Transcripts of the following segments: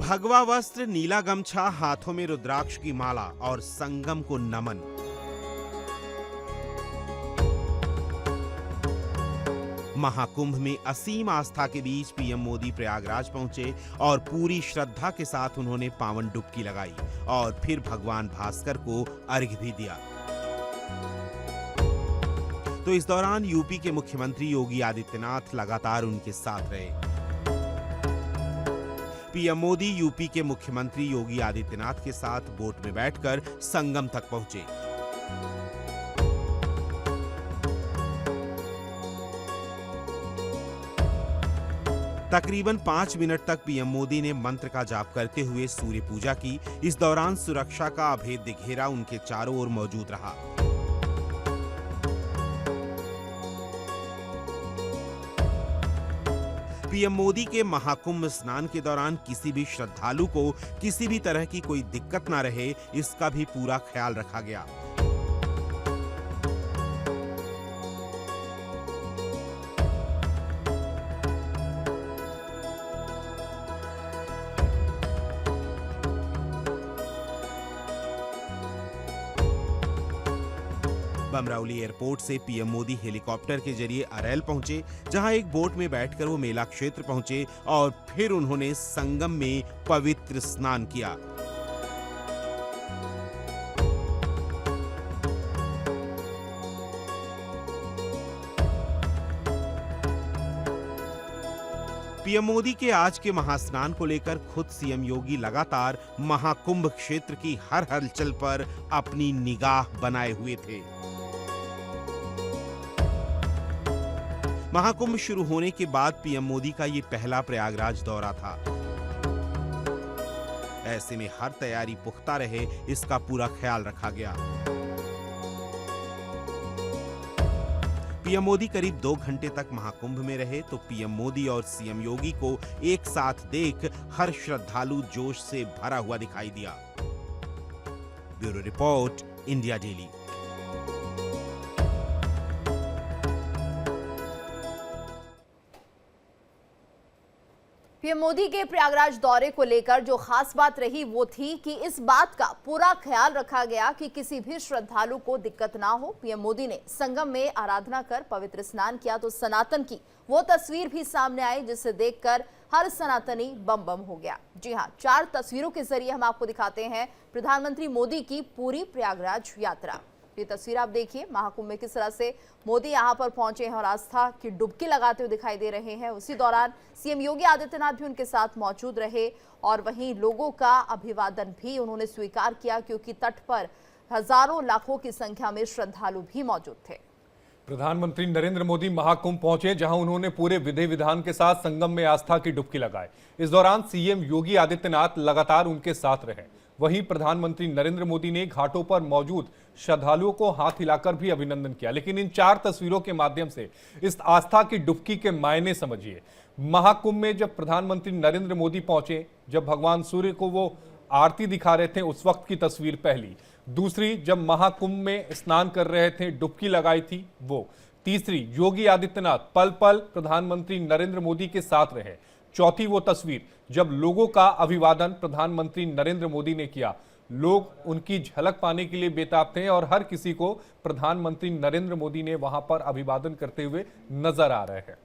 भगवा वस्त्र, नीला गमछा, हाथों में रुद्राक्ष की माला और संगम को नमन। महाकुंभ में असीम आस्था के बीच पीएम मोदी प्रयागराज पहुंचे और पूरी श्रद्धा के साथ उन्होंने पावन डुबकी लगाई और फिर भगवान भास्कर को अर्घ्य भी दिया। तो इस दौरान यूपी के मुख्यमंत्री योगी आदित्यनाथ लगातार उनके साथ रहे। पीएम मोदी यूपी के मुख्यमंत्री योगी आदित्यनाथ के साथ बोट में बैठकर संगम तक पहुंचे। तकरीबन 5 मिनट तक पीएम मोदी ने मंत्र का जाप करते हुए सूर्य पूजा की। इस दौरान सुरक्षा का अभेद्य घेरा उनके चारों ओर मौजूद रहा। पीएम मोदी के महाकुंभ स्नान के दौरान किसी भी श्रद्धालु को किसी भी तरह की कोई दिक्कत ना रहे, इसका भी पूरा ख्याल रखा गया। बमरौली एयरपोर्ट से पीएम मोदी हेलीकॉप्टर के जरिए अरैल पहुंचे, जहां एक बोट में बैठकर वो मेला क्षेत्र पहुंचे और फिर उन्होंने संगम में पवित्र स्नान किया। पीएम मोदी के आज के महास्नान को लेकर खुद सीएम योगी लगातार महाकुंभ क्षेत्र की हर हलचल पर अपनी निगाह बनाए हुए थे। महाकुंभ शुरू होने के बाद पीएम मोदी का ये पहला प्रयागराज दौरा था। ऐसे में हर तैयारी पुख्ता रहे, इसका पूरा ख्याल रखा गया। पीएम मोदी करीब 2 घंटे तक महाकुंभ में रहे, तो पीएम मोदी और सीएम योगी को एक साथ देख हर श्रद्धालु जोश से भरा हुआ दिखाई दिया। Bureau report, India daily. PM Modi के प्रयागराज दौरे को लेकर जो खास बात रही वो थी कि इस बात का पूरा ख्याल रखा गया कि किसी भी श्रद्धालु को दिक्कत ना हो। पीएम मोदी ने संगम में आराधना कर पवित्र स्नान किया तो सनातन की वो तस्वीर भी सामने आई जिसे देखकर हर सनातनी बम बम हो गया। जी हां, 4 तस्वीरों के जरिए हम आपको दिखाते हैं प्रधानमंत्री मोदी की पूरी प्रयागराज यात्रा। ये तस्वीर आप देखिए, महाकुंभ में किस तरह से मोदी यहां पर पहुंचे हैं और आस्था की डुबकी लगाते हुए दिखाई दे रहे हैं। उसी दौरान सीएम योगी आदित्यनाथ भी उनके साथ मौजूद रहे और वहीं लोगों का अभिवादन भी उन्होंने स्वीकार किया, क्योंकि तट पर हजारों लाखों की संख्या में श्रद्धालु भी मौजूद थे। प्रधानमंत्री नरेंद्र मोदी महाकुंभ पहुंचे, जहां उन्होंने पूरे विधि विधान के साथ संगम में आस्था की डुबकी लगाई। इस दौरान सीएम योगी आदित्यनाथ लगातार उनके साथ रहे। वहीं प्रधानमंत्री नरेंद्र मोदी ने घाटों पर मौजूद श्रद्धालुओं को हाथ हिलाकर भी अभिनंदन किया। लेकिन इन 4 तस्वीरों के माध्यम से इस आस्था की डुबकी के मायने समझिए। महाकुंभ में जब प्रधानमंत्री नरेंद्र मोदी पहुंचे, जब भगवान सूर्य को वो आरती दिखा रहे थे, उस वक्त की तस्वीर पहली। दूसरी, जब महाकुंभ में स्नान कर रहे थे, डुबकी लगाई थी वो। तीसरी, योगी आदित्यनाथ पल पल प्रधानमंत्री नरेंद्र मोदी के साथ रहे। चौथी वो तस्वीर जब लोगों का अभिवादन प्रधानमंत्री नरेंद्र मोदी ने किया। लोग उनकी झलक पाने के लिए बेताब थे और हर किसी को प्रधानमंत्री नरेंद्र मोदी ने वहां पर अभिवादन करते हुए नजर आ रहे हैं।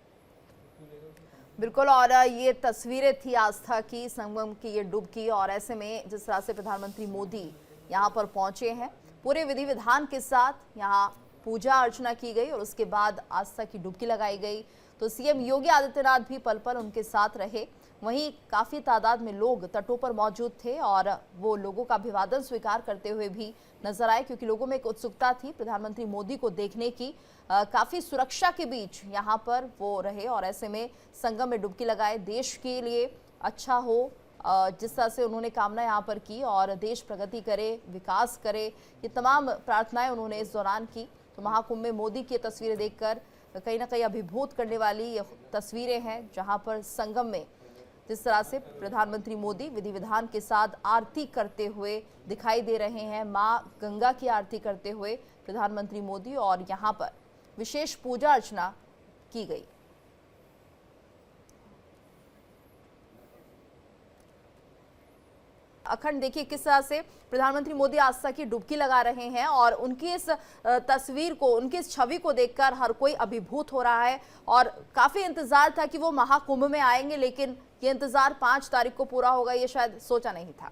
बिल्कुल, और ये तस्वीरें थी आस्था की, संगम की ये डुबकी। और ऐसे में जिस तरह से प्रधानमंत्री मोदी यहाँ पर पहुंचे हैं, पूरे विधि विधान के साथ यहाँ पूजा अर्चना की गई और उसके बाद आस्था की डुबकी लगाई गई। तो सीएम योगी आदित्यनाथ भी पल पल उनके साथ रहे। वहीं काफी तादाद में लोग तटों पर मौजूद थे और वो लोगों का अभिवादन स्वीकार करते हुए भी नजर आए, क्योंकि लोगों में एक उत्सुकता थी प्रधानमंत्री मोदी को देखने की। काफी सुरक्षा के बीच यहाँ पर वो रहे और ऐसे में संगम में डुबकी लगाए। देश के लिए अच्छा हो, जिस तरह से उन्होंने कामना यहाँ पर की और देश प्रगति करे, विकास करे, ये तमाम प्रार्थनाएं उन्होंने इस दौरान की। तो महाकुंभ में मोदी की तस्वीरें देखकर कहीं ना कहीं अभिभूत करने वाली ये तस्वीरें हैं, जहां पर संगम में जिस तरह से प्रधानमंत्री मोदी विधि विधान के साथ आरती करते हुए दिखाई दे रहे हैं। मां गंगा की आरती करते हुए प्रधानमंत्री मोदी और यहां पर विशेष पूजा अर्चना की गई। अखंड, देखिए किस तरह से प्रधानमंत्री मोदी आस्था की डुबकी लगा रहे हैं और उनकी इस तस्वीर को, उनकी इस छवि को देखकर हर कोई अभिभूत हो रहा है। और काफी इंतजार था कि वो महाकुंभ में आएंगे, लेकिन ये इंतजार 5 तारीख को पूरा होगा, ये शायद सोचा नहीं था।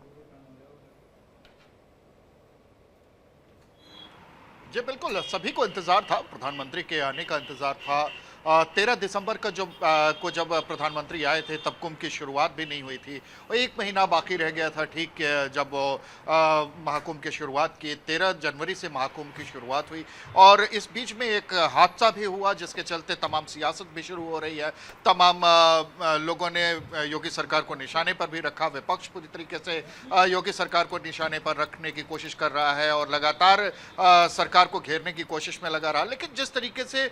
जी बिल्कुल, सभी को इंतजार था, प्रधानमंत्री के आने का इंतजार था। 13 दिसंबर का जब प्रधानमंत्री आए थे तब कुंभ की शुरुआत भी नहीं हुई थी और 1 महीना बाकी रह गया था। ठीक जब वो महाकुंभ की शुरुआत की, 13 जनवरी से महाकुंभ की शुरुआत हुई और इस बीच में एक हादसा भी हुआ जिसके चलते तमाम सियासत भी शुरू हो रही है। तमाम लोगों ने योगी सरकार को निशाने पर भी रखा, विपक्ष पूरी तरीके से योगी सरकार को निशाने पर रखने की कोशिश कर रहा है और लगातार सरकार को घेरने की कोशिश में लगा रहा। लेकिन जिस तरीके से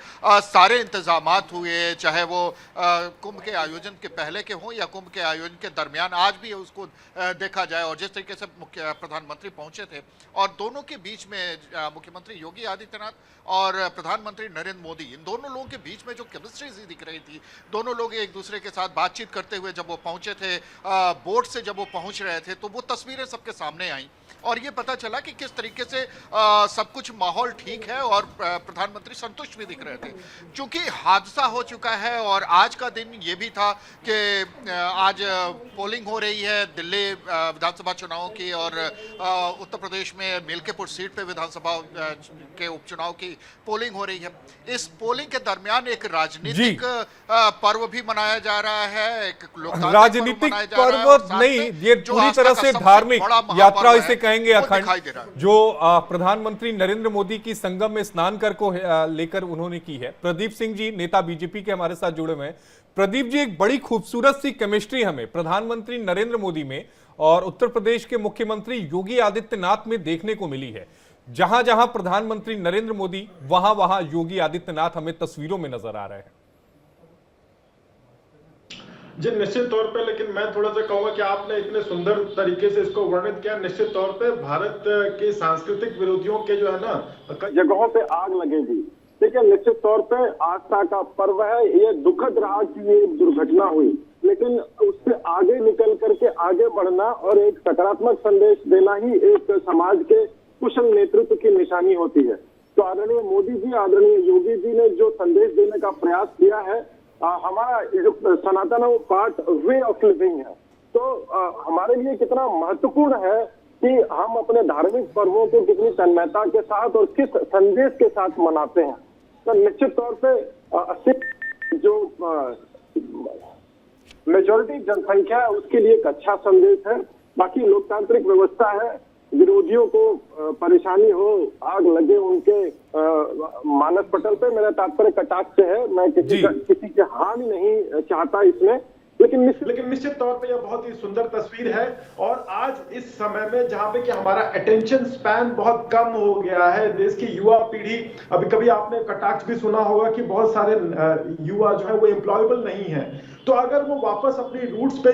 सारे इंतजाम हुए, चाहे वो कुंभ के आयोजन के पहले के हों या कुंभ के आयोजन के दरमियान, आज भी उसको देखा जाए और जिस तरीके से मुख्य प्रधानमंत्री पहुंचे थे और दोनों के बीच में मुख्यमंत्री योगी आदित्यनाथ और प्रधानमंत्री नरेंद्र मोदी, इन दोनों लोगों के बीच में जो केमिस्ट्री दिख रही थी, दोनों लोग एक दूसरे के साथ बातचीत करते हुए जब वो पहुंचे थे, बोट से जब वो पहुंच रहे थे, तो वो तस्वीरें सबके सामने आई और ये पता चला कि किस तरीके से सब कुछ माहौल ठीक है और प्रधानमंत्री संतुष्ट भी दिख रहे थे। क्योंकि हादसा हो चुका है और आज का दिन ये भी था कि आज पोलिंग हो रही है दिल्ली विधानसभा चुनाव की और उत्तर प्रदेश में मिल्कीपुर सीट पे विधानसभा के उपचुनाव की पोलिंग हो रही है। इस पोलिंग के दरमियान एक राजनीतिक पर्व भी मनाया जा रहा है, एक राजनीतिक पर्व नहीं, ये पूरी तरह से धार्मिक यात्रा इसे कहेंगे अखंड, जो प्रधानमंत्री नरेंद्र मोदी की संगम में स्नान कर को लेकर उन्होंने की है। प्रदीप सिंह जी, नेता बीजेपी के, हमारे साथ जुड़े हुए हैं। प्रदीप जी, एक बड़ी खूबसूरत सी केमिस्ट्री हमें प्रधानमंत्री नरेंद्र मोदी में और उत्तर प्रदेश के मुख्यमंत्री योगी आदित्यनाथ में देखने को मिली है। जहां जहां प्रधानमंत्री नरेंद्र मोदी, वहां वहां योगी आदित्यनाथ हमें तस्वीरों में नजर आ रहे हैं। जी निश्चित तौर पे, लेकिन मैं थोड़ा सा कहूंगा कि आपने इतने सुंदर तरीके से इसको वर्णित किया। निश्चित तौर पे भारत के सांस्कृतिक विरोधियों के जो है ना, कई जगहों पे आग लगेगी। ठीक है, निश्चित तौर पे आस्था का पर्व है। ये दुखद रहा कि ये दुर्घटना हुई, लेकिन उससे आगे निकल करके आगे बढ़ना और एक सकारात्मक संदेश देना ही एक समाज के कुशल नेतृत्व की निशानी होती है। तो आदरणीय मोदी जी, आदरणीय योगी जी ने जो संदेश देने का प्रयास किया है, हमारा जो सनातन है वो पार्ट वे ऑफ लिविंग है। तो हमारे लिए कितना महत्वपूर्ण है कि हम अपने धार्मिक पर्वों को कितनी तन्मयता के साथ और किस संदेश के साथ मनाते हैं। तो निश्चित तौर पे जो मेजॉरिटी जनसंख्या है उसके लिए एक अच्छा संदेश है। बाकी लोकतांत्रिक व्यवस्था है, विरोधियों को परेशानी हो, आग लगे उनके मानस पटल पे, मेरा तात्पर्य कटाक्ष से है। मैं किसी की हानि नहीं चाहता इसमें, लेकिन निश्चित तौर पे यह बहुत ही सुंदर तस्वीर है। और आज इस समय में जहां पे कि हमारा अटेंशन स्पैन बहुत कम हो गया है, देश की युवा पीढ़ी, अभी कभी आपने कटाक्ष भी सुना होगा कि बहुत सारे युवा जो है वो एम्प्लॉयबल नहीं है। तो अगर वो वापस अपनी रूट्स पे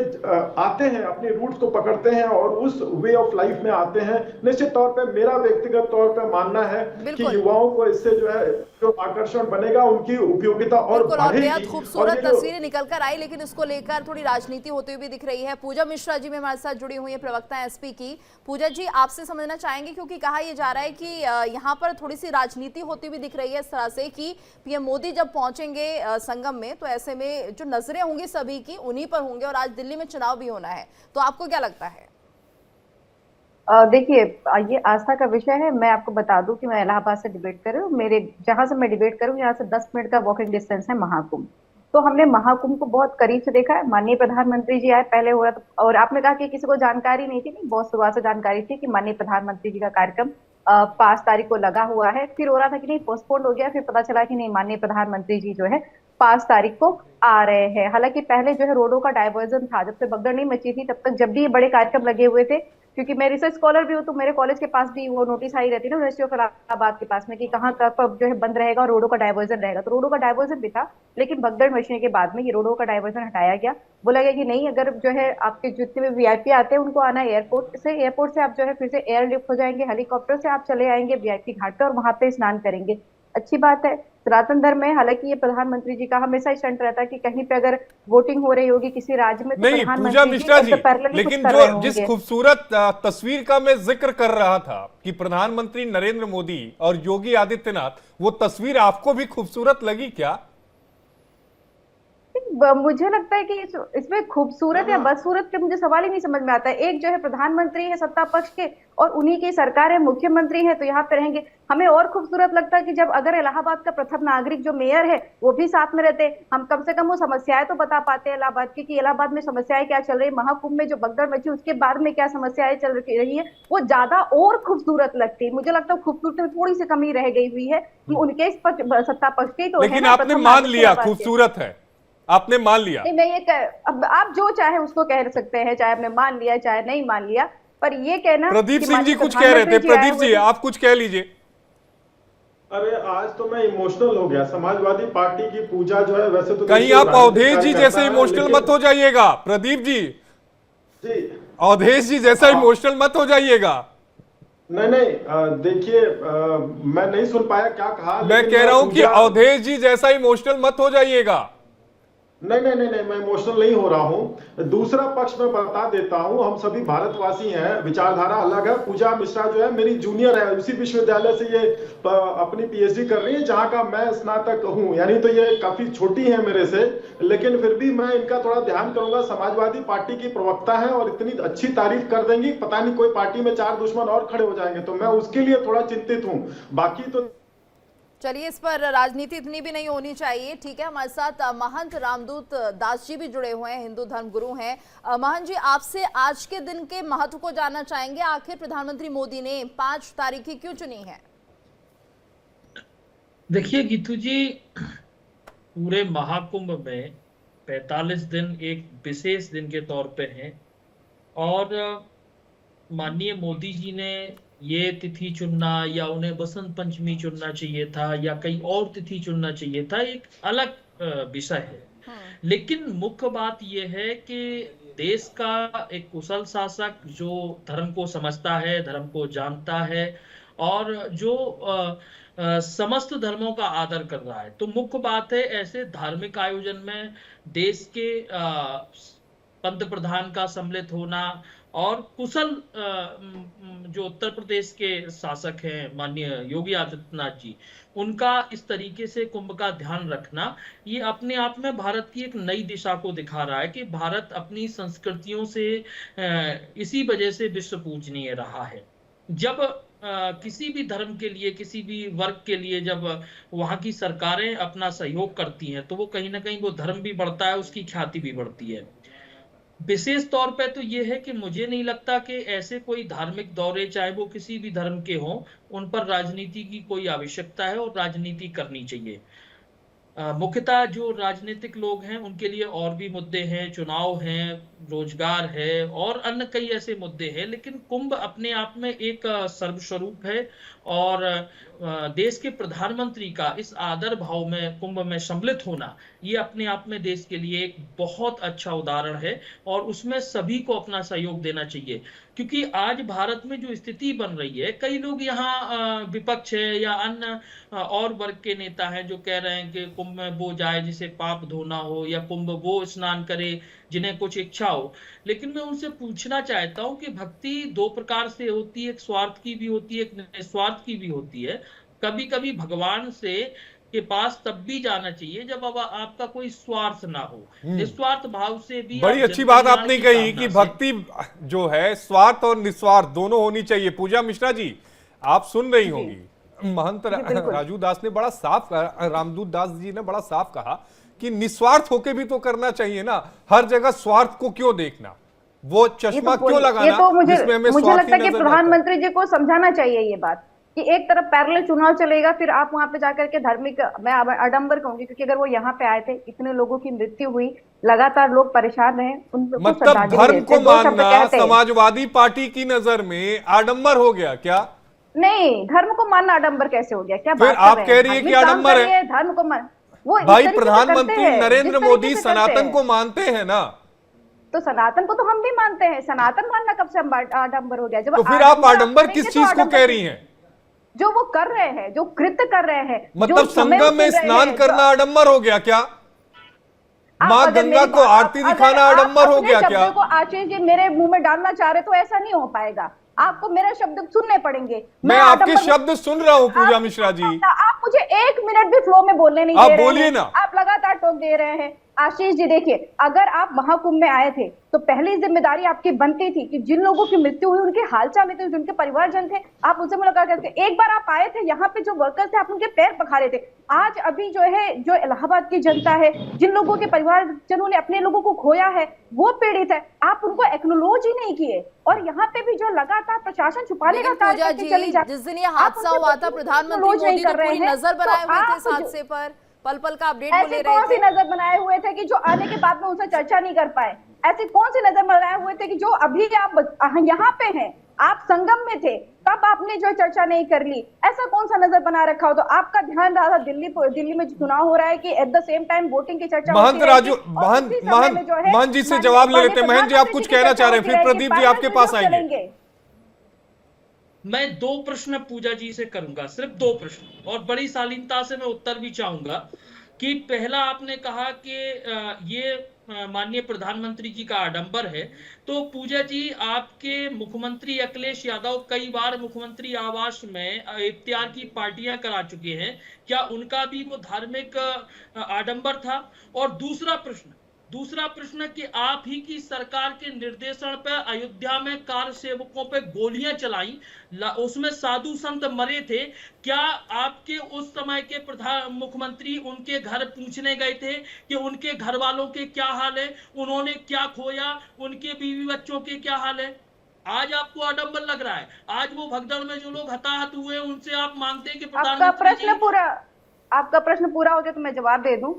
आते हैं, अपनी रूट्स को पकड़ते हैं और उस वे ऑफ लाइफ में आते हैं, निश्चित तौर पे मेरा व्यक्तिगत तौर पे मानना है कि युवाओं को इससे जो है जो आकर्षण बनेगा, उनकी उपयोगिता और बढ़ेगी। खूबसूरत तस्वीरें निकल कर आई, लेकिन इसको लेकर थोड़ी राजनीति होती हुई भी दिख रही है। पूजा मिश्रा जी में हमारे साथ जुड़ी हुई है, प्रवक्ता एसपी की। पूजा जी, आपसे समझना चाहेंगे, क्योंकि कहा यह जा रहा है कि यहाँ पर थोड़ी सी राजनीति होती हुई दिख रही है इस तरह से कि पीएम मोदी जब पहुंचेंगे संगम में, तो ऐसे में जो नजरें होंगी सभी की उन्हीं पर होंगे और आज दिल्ली में चुनाव भी होना है। तो आपको क्या लगता है? देखिए, ये आस्था का विषय है। मैं आपको बता दूं कि मैं इलाहाबाद से डिबेट कर रही हूँ। मेरे जहां से मैं डिबेट करूँ, यहाँ से 10 मिनट का वॉकिंग डिस्टेंस है महाकुंभ। तो हमने महाकुंभ को बहुत करीब से देखा है। माननीय प्रधानमंत्री जी आए, पहले हुआ तो, और आपने कहा कि किसी को जानकारी नहीं थी। नहीं, बहुत सुबह से जानकारी थी कि माननीय प्रधानमंत्री जी का कार्यक्रम 5 तारीख को लगा हुआ है। फिर हो रहा था कि नहीं, पोस्टपोन्ड हो गया। फिर पता चला कि नहीं, माननीय प्रधानमंत्री जी जो है 5 तारीख को आ रहे हैं। हालांकि पहले जो है रोडों का डाइवर्जन था, जब से भगदड़ नहीं मची थी तब तक, जब भी ये बड़े कार्यक्रम लगे हुए थे, क्योंकि मैं रिसर्च स्कॉलर भी हूँ, तो मेरे कॉलेज के पास भी वो नोटिस आई रहती है ना, यूनिवर्सिटी ऑफ इलाहाबाद के पास में, कि कहाँ कब जो है बंद रहेगा और रोडों का डाइवर्जन रहेगा। तो रोडों का डाइवर्जन भी था, लेकिन भगदड़ मचने के बाद में ये रोडों का डाइवर्जन हटाया गया। बोला गया कि नहीं, अगर जो है आपके जितने भी वीआईपी आते हैं उनको आना है एयरपोर्ट से आप जो है फिर से एयर लिफ्ट हो जाएंगे, हेलीकॉप्टर से आप चले आएंगे वीआईपी घाट पे और वहां पे स्नान करेंगे। अच्छी बात है। सनातन धर्म में हालांकि ये प्रधानमंत्री जी का हमेशा ही स्टंट रहता है कि कहीं पे अगर वोटिंग हो रही होगी किसी राज्य में तो नहीं पूजा प्रधानमंत्री मिश्रा जी, पैरेलली कुछ लेकिन कर रहे जो जिस होंगे। खूबसूरत तस्वीर का मैं जिक्र कर रहा था कि प्रधानमंत्री नरेंद्र मोदी और योगी आदित्यनाथ, वो तस्वीर आपको भी खूबसूरत लगी क्या? मुझे लगता है कि इसमें खूबसूरत या बदसूरत के मुझे सवाल ही नहीं समझ में आता है। एक जो है प्रधानमंत्री है सत्ता पक्ष के और उन्हीं की सरकार है, मुख्यमंत्री है, तो यहाँ पे रहेंगे। हमें और खूबसूरत लगता है कि जब अगर इलाहाबाद का प्रथम नागरिक जो मेयर है वो भी साथ में रहते, हम कम से कम वो समस्याएं तो बता पाते हैं इलाहाबाद की कि इलाहाबाद में समस्याएं क्या चल रही है, महाकुंभ में जो भगदड़ मची उसके बाद में क्या समस्याएं चल रही है, वो ज्यादा और खूबसूरत लगती है। मुझे लगता है खूबसूरती में थोड़ी सी कमी रह गई हुई है कि उनके सत्ता पक्ष की तो लेकिन आपने मान लिया खूबसूरत है, आपने मान लिया। नहीं, मैं ये अब आप जो चाहे उसको कह सकते हैं, चाहे आपने मान लिया चाहे नहीं मान लिया, पर ये कहना प्रदीप कि सिंह जी माननीय कुछ कह रहे थे। प्रधानमंत्री प्रदीप जी आप कुछ कह लीजिए। अरे आज तो मैं इमोशनल हो गया। समाजवादी पार्टी की पूजा जो है वैसे तो कहीं आप अवधेश जी जैसे इमोशनल मत हो जाइएगा। प्रदीप जी, अवधेश जी जैसा इमोशनल मत हो जाइएगा। नहीं, देखिए मैं नहीं सुन पाया क्या कहा। मैं कह रहा हूं कि अवधेश जी जैसा इमोशनल मत हो जाइएगा। नहीं, मैं इमोशनल नहीं हो रहा हूं। दूसरा पक्ष मैं बता देता हूं, हम सभी भारतवासी हैं, विचारधारा अलग है। पूजा मिश्रा जो है मेरी जूनियर है, उसी विश्वविद्यालय से ये अपनी पीएचडी कर रही है जहां का मैं स्नातक हूं, यानी तो ये काफी छोटी है मेरे से, लेकिन फिर भी मैं इनका थोड़ा ध्यान करूंगा। समाजवादी पार्टी की प्रवक्ता है और इतनी अच्छी तारीफ कर देंगी, पता नहीं कोई पार्टी में 4 दुश्मन और खड़े हो जाएंगे, तो मैं उसके लिए थोड़ा चिंतित हूं। बाकी तो चलिए, इस पर राजनीति इतनी भी नहीं होनी चाहिए, ठीक है। हमारे साथ महंत रामदूत दास जी भी जुड़े हुए हैं, हिंदू धर्म गुरु हैं। महंत जी, आपसे आज के दिन के महत्व को जानना चाहेंगे। आखिर प्रधानमंत्री मोदी ने 5 तारीखें क्यों चुनी है? देखिए गीतू जी, पूरे महाकुंभ में 45 दिन एक विशेष दिन के तौर पे हैं और माननीय मोदी जी ने ये तिथि चुनना या उन्हें बसंत पंचमी चुनना चाहिए था या कहीं और तिथि चुनना चाहिए था, एक अलग विषय है। लेकिन मुख्य बात यह है कि देश का एक कुशल शासक जो धर्म को समझता है, धर्म को जानता है और जो समस्त धर्मों का आदर कर रहा है, तो मुख्य बात है ऐसे धार्मिक आयोजन में देश के पंत प्रधान का सम्मिलित होना और कुशल जो उत्तर प्रदेश के शासक हैं माननीय योगी आदित्यनाथ जी, उनका इस तरीके से कुंभ का ध्यान रखना, ये अपने आप में भारत की एक नई दिशा को दिखा रहा है कि भारत अपनी संस्कृतियों से इसी वजह से विश्व पूजनीय रहा है। जब किसी भी धर्म के लिए, किसी भी वर्ग के लिए जब वहां की सरकारें अपना सहयोग करती हैं तो वो कहीं ना कहीं वो धर्म भी बढ़ता है, उसकी ख्याति भी बढ़ती है। विशेष तौर पे तो ये है कि मुझे नहीं लगता कि ऐसे कोई धार्मिक दौरे, चाहे वो किसी भी धर्म के हों, उन पर राजनीति की कोई आवश्यकता है और राजनीति करनी चाहिए। मुख्यतः जो राजनीतिक लोग हैं उनके लिए और भी मुद्दे हैं, चुनाव हैं, रोजगार है और अन्य कई ऐसे मुद्दे हैं, लेकिन कुंभ अपने आप में एक सर्वस्वरूप है और देश के प्रधानमंत्री का इस आदर भाव में कुंभ में सम्मिलित होना, ये अपने आप में देश के लिए एक बहुत अच्छा उदाहरण है और उसमें सभी को अपना सहयोग देना चाहिए। क्योंकि आज भारत में जो स्थिति बन रही है, कई लोग यहाँ विपक्ष है या अन्य और वर्ग के नेता हैं जो कह रहे हैं कि कुंभ में वो जाए जिसे पाप धोना हो या कुंभ वो स्नान करे जिन्हें कुछ इच्छा हो। लेकिन मैं उनसे पूछना चाहता हूं कि भक्ति 2 प्रकार से होती है, एक स्वार्थ की भी होती है, एक निस्वार्थ की भी होती है। कभी कभी भगवान से के पास तब भी जाना चाहिए जब अब आपका कोई स्वार्थ ना हो, निस्वार्थ भाव से भी। बड़ी अच्छी बात आपने कही कि भक्ति जो है स्वार्थ और निस्वार्थ दोनों होनी चाहिए। पूजा मिश्रा जी, आप सुन रही होंगी, महंत राजू दास ने बड़ा साफ, रामदूत दास जी ने बड़ा साफ कहा कि निस्वार्थ होके भी तो करना चाहिए ना, हर जगह स्वार्थ को क्यों देखना, वो चश्मा क्यों लगाना जिसमें हमें मुझे लगता है कि प्रधानमंत्री जी को समझाना चाहिए ये बात कि एक तरफ पैरेलल चुनाव चलेगा, फिर आप वहां पे जाकर के धार्मिक, मैं आडंबर कहूंगी, क्योंकि अगर वो यहाँ पे आए थे, इतने लोगों की मृत्यु हुई, लगातार लोग परेशान रहे, मतलब धर्म को मानना समाजवादी पार्टी की नजर में आडंबर हो गया क्या? नहीं, धर्म को मानना आडंबर कैसे हो गया? क्या बात आप कह रही है कि आडंबर है? धर्म को मान, वो भाई प्रधानमंत्री नरेंद्र मोदी सनातन को मानते हैं ना, तो सनातन को तो हम भी मानते हैं। सनातन मानना कब से आडंबर हो गया? जब तो फिर आप आडंबर किस चीज को कह रही हैं? जो वो कर रहे हैं, जो कृत्य कर रहे हैं, मतलब संगम में स्नान करना आडंबर हो गया क्या? माँ गंगा को आरती दिखाना आडंबर हो गया क्या? को आशीष जी मेरे मुंह में डालना चाह रहे तो ऐसा नहीं हो पाएगा, आपको मेरे शब्द सुनने पड़ेंगे। मैं आपके शब्द सुन रहा हूँ पूजा मिश्रा जी। आप मुझे 1 मिनट भी फ्लो में बोलने नहीं दे रहे हैं। आप बोलिए ना। आप लगातार टोक दे रहे हैं। आशीष जी देखिए, अगर आप महाकुंभ में आए थे तो पहली जिम्मेदारी आपकी बनती थी कि जिन लोगों की मृत्यु हुई उनके हालचाल लेते, जिनके परिवारजन थे, आप उनसे मुलाकात करते। एक बार आप आए थे यहाँ पे, जो वर्कर्स थे आप उनके पैर पखारे थे। आज अभी जो है, जो इलाहाबाद की जनता है, जिन लोगों के परिवारजनों ने अपने लोगों को खोया है, वो पीड़ित है, आप उनको एक्नोलॉज ही नहीं किए। और यहाँ पे भी जो लगातार प्रशासन छुपाने का कार्य करके चली जाती है। जिस दिन ये हादसा हुआ था प्रधानमंत्री मोदी तो पूरी नजर बनाए हुए थे इस हादसे पर, पल पल का अपडेट ऐसे कौन सी नजर बनाए हुए थे कि जो आने के बाद में उनसे चर्चा नहीं कर पाए? ऐसी कौन सी नजर बनाए हुए थे कि जो अभी आप यहाँ पे हैं, आप संगम में थे, तब आपने जो चर्चा नहीं कर ली? ऐसा कौन सा नजर बना रखा हो? तो आपका ध्यान रहा था दिल्ली में चुनाव हो रहा है कि at the same time voting की चर्चा महंत राजू, महंत जी से जवाब ले लेते हैं। महंत जी आप कुछ कहना चाह रहे हैं, फिर प्रदीप जी आपके पास आएंगे। मैं 2 प्रश्न पूजा जी से करूंगा, सिर्फ 2 प्रश्न, और बड़ी शालीनता से मैं उत्तर भी चाहूंगा। कि पहला आपने कहा कि ये माननीय प्रधानमंत्री जी का आडंबर है, तो पूजा जी आपके मुख्यमंत्री अखिलेश यादव कई बार मुख्यमंत्री आवास में इफ्तियार की पार्टियां करा चुके हैं, क्या उनका भी वो धार्मिक आडंबर था? और दूसरा प्रश्न कि आप ही की सरकार के निर्देशन पर अयोध्या में कार सेवकों पर गोलियां चलाई, उसमें साधु संत मरे थे, क्या आपके उस समय के मुख्यमंत्री उनके घर पूछने गए थे कि उनके घर वालों के क्या हाल है, उन्होंने क्या खोया, उनके बीवी बच्चों के क्या हाल है? आज आपको आडंबर लग रहा है, आज वो भगदड़ में जो लोग हताहत हुए उनसे आप मांगते हैं कि आपका प्रश्न पूरा हो जाए तो मैं जवाब दे दूं।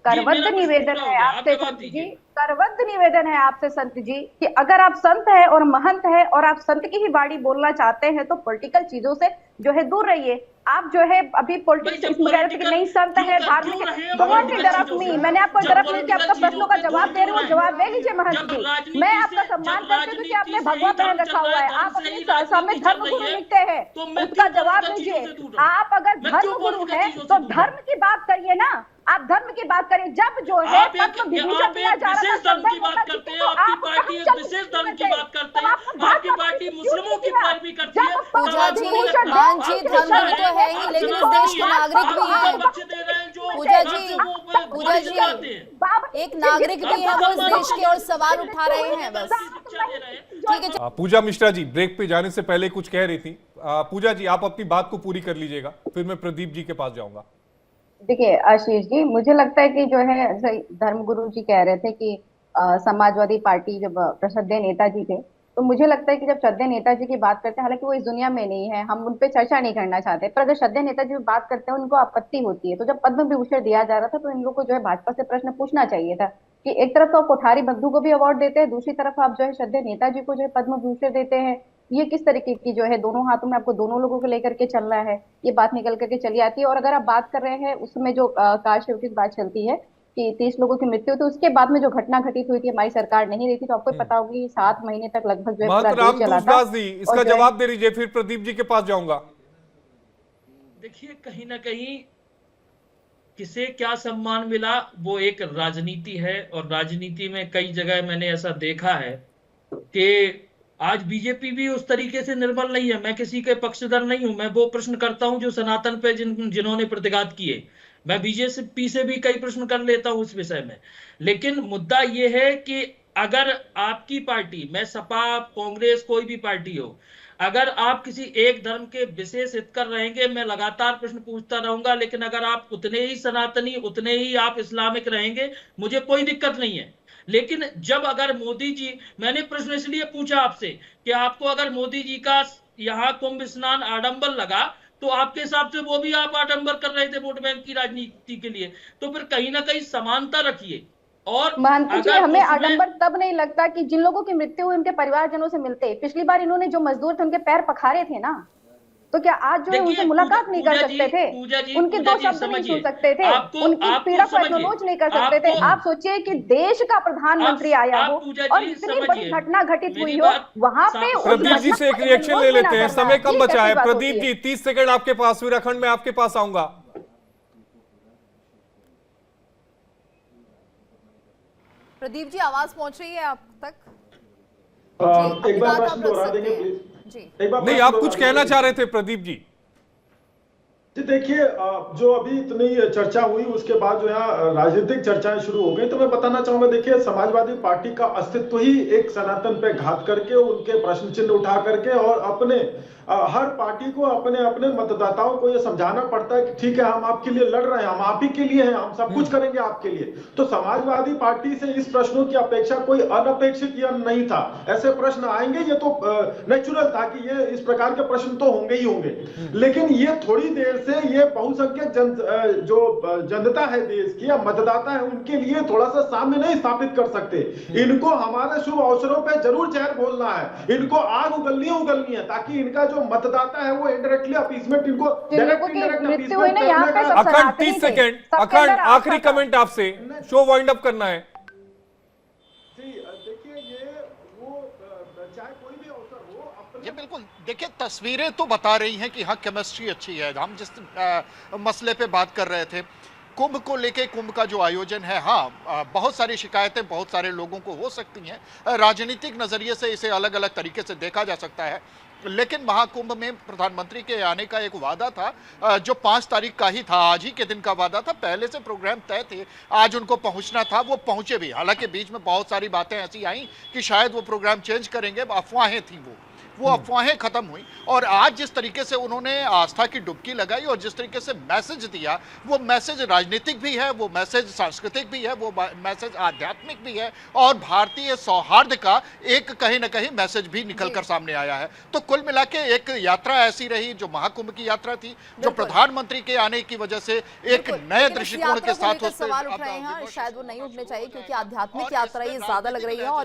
करवद्ध निवेदन है आपसे संत जी, करवद्ध निवेदन है आपसे संत जी कि अगर आप संत है और महंत है और आप संत की ही बाड़ी बोलना चाहते हैं तो पॉलिटिकल चीजों से जो है दूर रहिए। आप जो है अभी पॉलिटिक्स नहीं संत है, धार्मिक है, डोंट इंटरप्ट मी। मैंने आपको इंटरप्ट नहीं किया, आपका प्रश्नों का जवाब दे रही हूँ, जवाब दे लीजिए महंत जी। मैं आपका सम्मान करती हूँ कि आपने भगवा पहन रखा हुआ है, आप अपने सामने धर्म गुरु लिखते हैं, उसका जवाब दीजिए। आप अगर धर्म गुरु है तो धर्म की बात करिए ना, आप धर्म की बात करें। जब जो है पद्म विभूषण दिया जा रहा है, धर्म की बात करते हैं, आपकी पार्टी एक विशेष धर्म की बात करते हैं, आपकी पार्टी मुस्लिमों की पैरवी करती है। पूजा जी, मान जी धर्म तो है ही, लेकिन इस देश के नागरिक भी हैं। पूजा जी एक नागरिक भी है, वो इस देश के और सवाल उठा रहे हैं बस। ठीक है पूजा मिश्रा जी, ब्रेक पे जाने से पहले कुछ कह रही थी। पूजा जी आप अपनी बात को पूरी कर लीजिएगा, फिर मैं प्रदीप जी के पास जाऊंगा। देखिए आशीष जी, मुझे लगता है कि जो है धर्मगुरु जी कह रहे थे कि समाजवादी पार्टी जब श्रद्धेय नेताजी थे, तो मुझे लगता है कि जब श्रद्धेय नेताजी की बात करते हैं, हालांकि वो इस दुनिया में नहीं है, हम उन पे चर्चा नहीं करना चाहते, पर अगर श्रद्धेय नेताजी की बात करते हैं उनको आपत्ति होती है। तो जब पद्म विभूषण दिया जा रहा था तो इन लोगों को जो है भाजपा से प्रश्न पूछना चाहिए था कि एक तरफ तो आप कोठारी बंधु को भी अवार्ड देते हैं, दूसरी तरफ आप जो है श्रद्धेय नेताजी को जो है पद्म विभूषण देते हैं। ये किस तरीके की जो है, दोनों हाथों में आपको दोनों लोगों को लेकर के चलना है, ये बात निकल करके चली आती है। और अगर आप बात कर रहे हैं उसमें जो कार सेवकी की बात चलती है कि 30 लोगों की मृत्यु, तो उसके बाद में जो घटना घटित हुई थी, हमारी सरकार नहीं रही थी, तो आपको पता होगी 7 महीने तक लगभग जो है पूरा देश चला था। इसका जवाब दे दीजिए, फिर प्रदीप जी के पास जाऊंगा। देखिए, कहीं ना कहीं किसे क्या सम्मान मिला वो एक राजनीति है, और राजनीति में कई जगह मैंने ऐसा देखा है कि आज बीजेपी भी उस तरीके से निर्बल नहीं है। मैं किसी के पक्षधर नहीं हूं, मैं वो प्रश्न करता हूं जो सनातन पे जिन्होंने प्रतिघात किए। मैं बीजेपी से भी कई प्रश्न कर लेता हूं इस विषय में, लेकिन मुद्दा यह है कि अगर आपकी पार्टी, मैं सपा, कांग्रेस, कोई भी पार्टी हो, अगर आप किसी एक धर्म के विशेष हित कर रहेंगे, मैं लगातार प्रश्न पूछता रहूंगा, लेकिन अगर आप उतने ही सनातनी, उतने ही आप इस्लामिक रहेंगे, मुझे कोई दिक्कत नहीं है। लेकिन जब अगर मोदी जी, मैंने प्रश्न इसलिए पूछा आपसे कि आपको अगर मोदी जी का यहाँ कुंभ स्नान आडंबर लगा, तो आपके हिसाब से वो भी आप आडंबर कर रहे थे वोट बैंक की राजनीति के लिए, तो फिर कहीं ना कहीं समानता रखिए। और हमें आडंबर तब नहीं लगता कि जिन लोगों की मृत्यु हुई उनके परिवारजनों से मिलते। पिछली बार इन्होंने जो मजदूर थे उनके पैर पखारे थे ना, तो क्या आज जो है देखिए, उनसे मुलाकात नहीं कर पूजा सकते जी, थे? पूजा जी, उनके पूजा दो जी, शब्द नहीं समझिए। सुन सकते थे? उनकी आपको पीड़ा को समझिए। एक्नॉलेज नहीं कर सकते थे? आप सोचिए कि देश का प्रधानमंत्री आया आप हो पूजा और जी इतनी बड़ी समझिए, घटना घटित मेरी हुई हो, बात वहां पे उस प्रदीप जी घटना से एक को रिएक्शन ले acknowledge भी लेते ना हैं, करना, समय कम ये बचा कैसी है। बात प्रदीप होती जी है? 30 सेकंड आपके पास, फिर अखंड मैं आपके पास आऊंगा। प्रदीप जी, आवाज पहुंच रही है आप तक? एक बार बात प्रश्न आप रख दोहरा सकते देंगे हैं। प्लीज? जी। एक बार नहीं, प्रश्न आप कुछ दोहरा कहना देंगे? चाह रहे थे प्रदीप जी। जी देखिए, जो अभी इतनी चर्चा हुई उसके बाद जो है राजनीतिक चर्चाएं शुरू हो गई, तो मैं बताना चाहूंगा, देखिए समाजवादी पार्टी का अस्तित्व ही एक सनातन पे घात करके, उनके प्रश्न चिन्ह उठा करके और अपने हर पार्टी को अपने अपने मतदाताओं को यह समझाना पड़ता है कि ठीक है, हम आपके लिए लड़ रहे हैं, हम आप ही के लिए हैं, हम सब कुछ करेंगे आपके लिए। तो समाजवादी पार्टी से इस प्रश्नों की अपेक्षा कोई अनपेक्षित या नहीं था। ऐसे प्रश्न आएंगे, ये तो नेचुरल था कि ये इस प्रकार के प्रश्न तो होंगे ही होंगे। लेकिन ये थोड़ी देर से ये बहुसंख्यक जो जनता है देश की या मतदाता है, उनके लिए थोड़ा सा सामने नहीं स्थापित कर सकते। इनको हमारे शुभ अवसरों पे जरूर चेहर बोलना है, इनको आग उगलनी है, ताकि इनका जो मतदाता है वो इनडायरेक्टली अपीसमेंट, इनको जिन लोगों की मृत्यु हुई ना यहाँ पे सब अखंड सनातनी 30 थे, सेकंड, सबके अखंड अंदर आस्था आखिरी था। कमेंट आपसे, शो वाइंड अप करना है। देखिए, ये वो चाहे कोई भी अवसर हो, अपने ये बिल्कुल, देखिए तस्वीरें तो बता रही हैं कि हाँ केमिस्ट्री अच्छी है। हम जिस मसले पे बात कर रहे थे, कुंभ को लेके, कुंभ का जो आयोजन है, हाँ बहुत सारी शिकायतें बहुत सारे लोगों को हो सकती हैं, राजनीतिक नज़रिए से इसे अलग अलग तरीके से देखा जा सकता है, लेकिन महाकुंभ में प्रधानमंत्री के आने का एक वादा था जो 5 तारीख का ही था, आज ही के दिन का वादा था। पहले से प्रोग्राम तय थे, आज उनको पहुंचना था, वो पहुंचे भी। हालांकि बीच में बहुत सारी बातें ऐसी आई कि शायद वो प्रोग्राम चेंज करेंगे, अफवाहें थी, वो अफवाहें खत्म हुई। और आज जिस तरीके से उन्होंने आस्था की डुबकी लगाई और जिस तरीके से मैसेज दिया, वो मैसेज राजनीतिक भी है, वो मैसेज सांस्कृतिक भी है, वो मैसेज आध्यात्मिक भी है, और भारतीय सौहार्द का एक कहीं ना कहीं मैसेज भी निकल कर सामने आया है। तो कुल मिला के एक यात्रा ऐसी रही जो महाकुंभ की यात्रा थी, जो प्रधानमंत्री के आने की वजह से एक नए दृष्टिकोण के साथ सवाल उठ रहे हैं, शायद वो नहीं उठने चाहिए क्योंकि आध्यात्मिक यात्रा ये ज्यादा लग रही है। और